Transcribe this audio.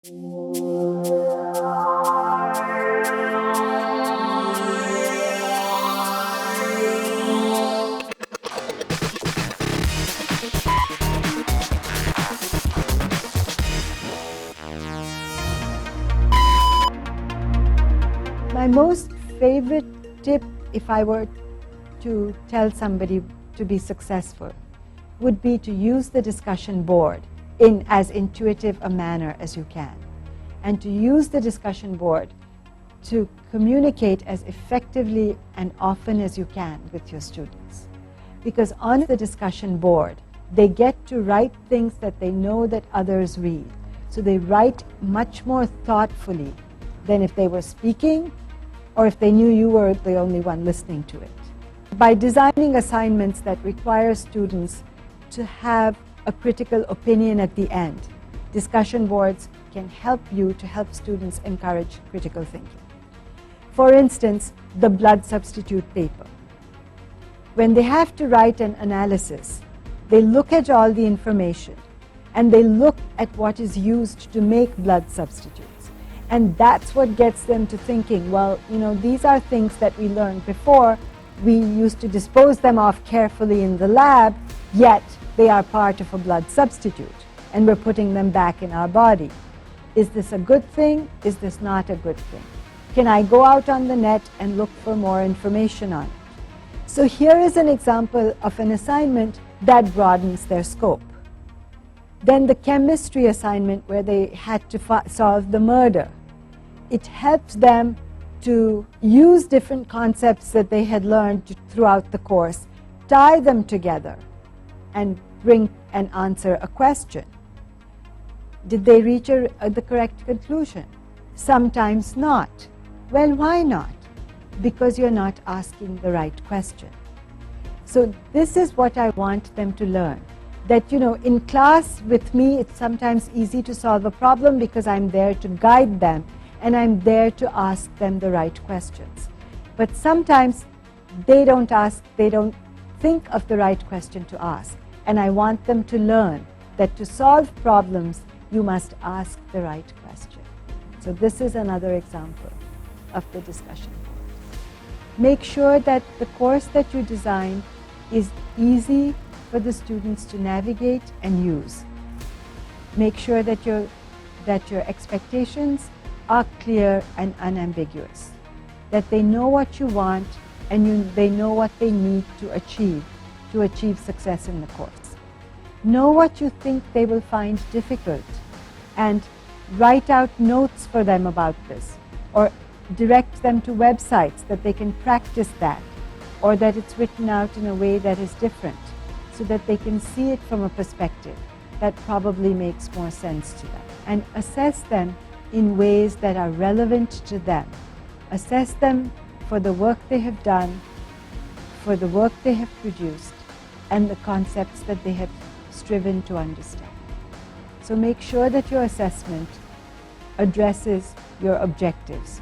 My most favorite tip, if I were to tell somebody to be successful, would be to use the discussion board in as intuitive a manner as you can, and to use the discussion board to communicate as effectively and often as you can with your students. Because on the discussion board, they get to write things that they know that others read. So they write much more thoughtfully than if they were speaking or if they knew you were the only one listening to it. By designing assignments that require students to have a critical opinion at the end, discussion boards can help you to help students encourage critical thinking. For instance, the blood substitute paper. When they have to write an analysis, they look at all the information and they look at what is used to make blood substitutes. And that's what gets them to thinking, well, these are things that we learned before. We used to dispose them off carefully in the lab, yet they are part of a blood substitute, and we're putting them back in our body. Is this a good thing? Is this not a good thing? Can I go out on the net and look for more information on it? So here is an example of an assignment that broadens their scope. Then the chemistry assignment where they had to solve the murder. It helps them to use different concepts that they had learned throughout the course, tie them together, and bring and answer a question. Did they reach the correct conclusion? Sometimes not. Well, why not? Because you're not asking the right question. So this is what I want them to learn. That, in class with me, it's sometimes easy to solve a problem because I'm there to guide them and I'm there to ask them the right questions. But sometimes they don't think of the right question to ask. And I want them to learn that to solve problems, you must ask the right question. So this is another example of the discussion board. Make sure that the course that you design is easy for the students to navigate and use. Make sure that your expectations are clear and unambiguous, that they know what you want and they know what they need to achieve success in the course. Know what you think they will find difficult and write out notes for them about this, or direct them to websites that they can practice that, or that it's written out in a way that is different so that they can see it from a perspective that probably makes more sense to them. And assess them in ways that are relevant to them. Assess them for the work they have done, for the work they have produced, and the concepts that they have striven to understand. So make sure that your assessment addresses your objectives.